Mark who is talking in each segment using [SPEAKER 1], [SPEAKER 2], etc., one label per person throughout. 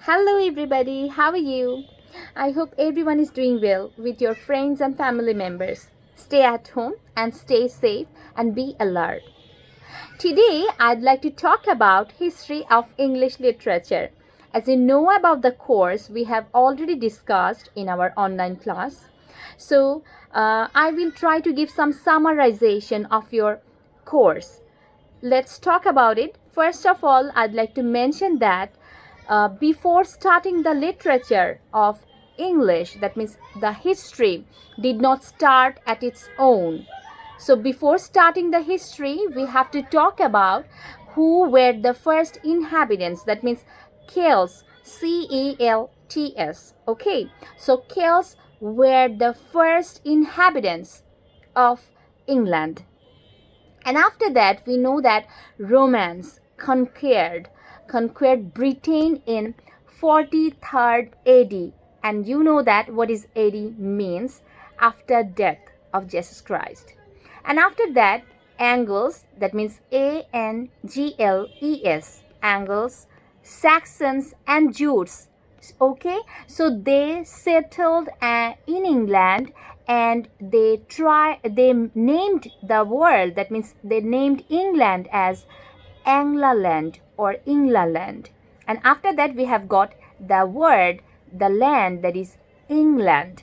[SPEAKER 1] Hello everybody, how are you? I hope everyone is doing well with your friends and family members. Stay at home and stay safe and be alert. Today I'd like to talk about history of English literature. As you know about the course we have already discussed in our online class. So I will try to give some summarization of your course. Let's talk about it. First of all, I'd like to mention that before starting the literature of English, that means the history did not start at its own. So before starting the history, we have to talk about who were the first inhabitants. That means Celts, Celts. Okay, so Celts were the first inhabitants of England. And after that, we know that Romans conquered Britain in 43rd AD. And you know that what is AD means, after death of Jesus Christ. And after that, Angles, that means Angles, Angles, Saxons and Jutes. Okay, so they settled in England and they named the world, that means they named England as Anglaland or England. And after that we have got the word, the land, that is England.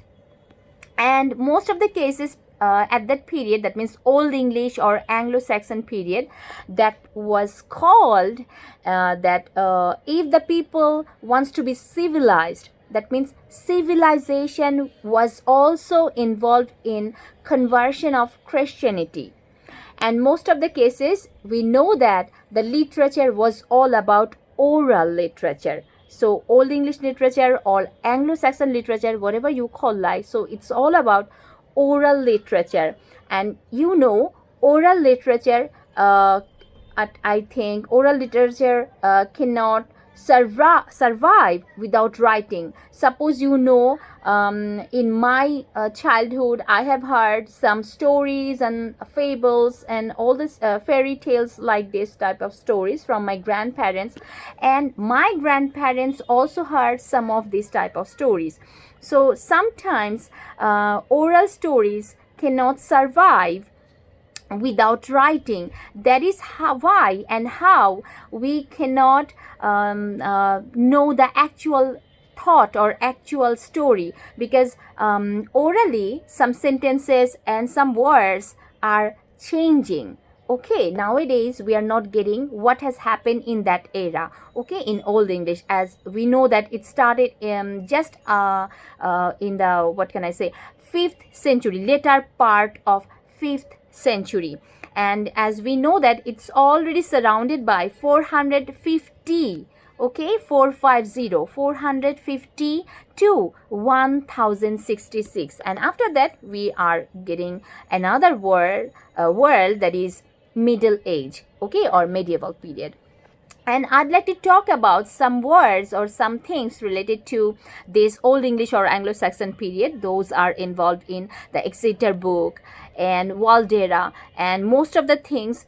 [SPEAKER 1] And most of the cases at that period, that means Old English or Anglo-Saxon period, that was called if the people wants to be civilized, that means civilization was also involved in conversion of Christianity. And most of the cases we know that the literature was all about oral literature. So Old English literature or Anglo-Saxon literature, whatever you call like, so it's all about oral literature. And you know, oral literature, I think oral literature cannot survive without writing. Suppose you know, in my childhood I have heard some stories and fables and all this fairy tales, like this type of stories from my grandparents, and my grandparents also heard some of these type of stories. So sometimes oral stories cannot survive without writing. That is why and how we cannot know the actual thought or actual story, because orally some sentences and some words are changing. Okay, nowadays we are not getting what has happened in that era, okay, in Old English, as we know that it started just in the, what can I say, 5th century, later part of 5th century. And as we know that it's already surrounded by 450, okay, 450 to 1066. And after that we are getting another world that is Middle Age, okay, or medieval period. And I'd like to talk about some words or some things related to this Old English or Anglo-Saxon period. Those are involved in the Exeter book and Waldera, and most of the things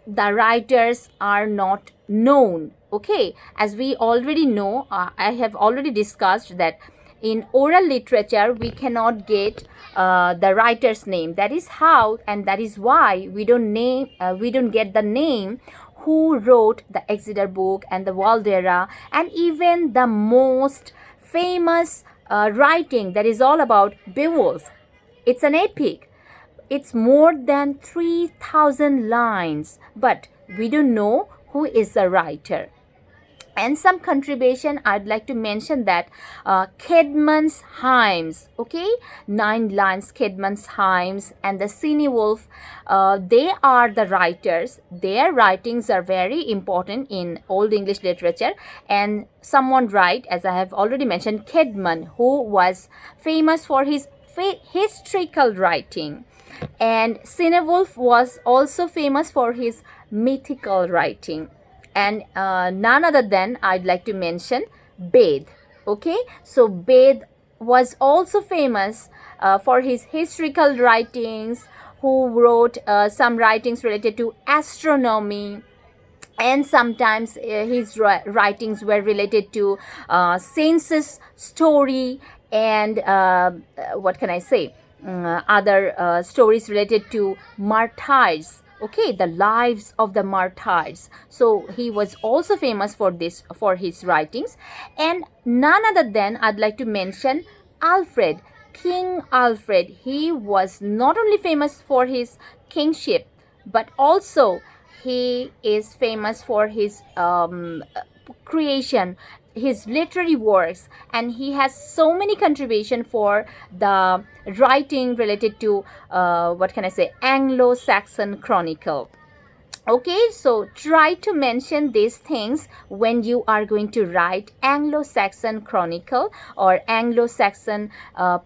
[SPEAKER 1] the writers are not known. Okay, as we already know, I have already discussed that in oral literature we cannot get the writer's name. That is how, and that is why we don't get the name who wrote the Exeter book and the Waldera, and even the most famous writing, that is all about Beowulf. It's an epic. It's more than 3,000 lines, but we don't know who is the writer. And some contribution, I'd like to mention that Caedmon's hymns, okay, 9 lines, Caedmon's hymns, and the Cynewulf, they are the writers. Their writings are very important in Old English literature. And someone write, as I have already mentioned, Caedmon, who was famous for his historical writing. And Cynewulf was also famous for his mythical writing. And none other than, I'd like to mention, Bede. Okay, so Bede was also famous for his historical writings, who wrote some writings related to astronomy and sometimes his writings were related to census story and what can I say, other stories related to martyrs, okay, the lives of the martyrs. So he was also famous for this, for his writings. And none other than I'd like to mention Alfred, King Alfred. He was not only famous for his kingship, but also he is famous for his creation, his literary works, and he has so many contribution for the writing related to what can I say, Anglo-Saxon chronicle. Okay, so try to mention these things when you are going to write Anglo-Saxon chronicle or Anglo-Saxon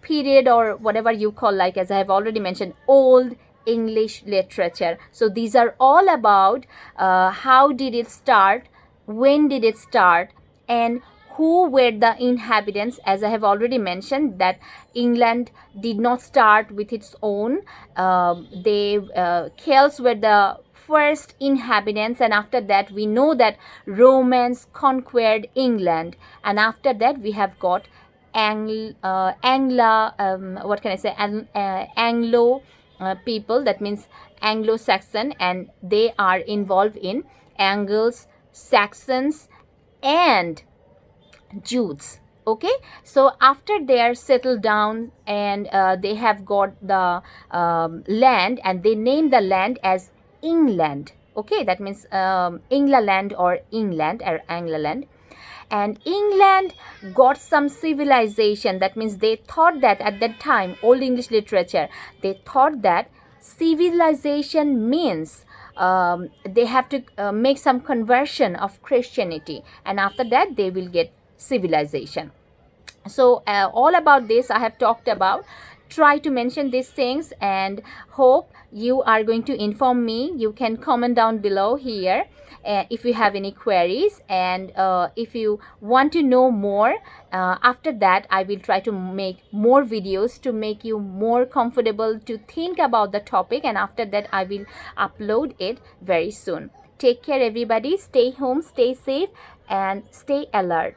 [SPEAKER 1] period, or whatever you call, like as I have already mentioned, old English literature. So these are all about how did it start, when did it start, and who were the inhabitants. As I have already mentioned, that England did not start with its own. Celts were the first inhabitants, and after that we know that Romans conquered England, and after that we have got what can I say, Anglo people, that means Anglo-Saxon, and they are involved in Angles, Saxons, and Jutes. Okay, so after they are settled down and they have got the land, and they name the land as England. Okay, that means England or England or England. And England got some civilization. That means they thought that at that time, Old English literature, they thought that civilization means they have to make some conversion of Christianity, and after that they will get civilization. So all about this I have talked about. Try to mention these things, and hope you are going to inform me. You can comment down below here if you have any queries, and if you want to know more. After that I will try to make more videos to make you more comfortable to think about the topic, and after that I will upload it very soon. Take care everybody, stay home, stay safe, and stay alert.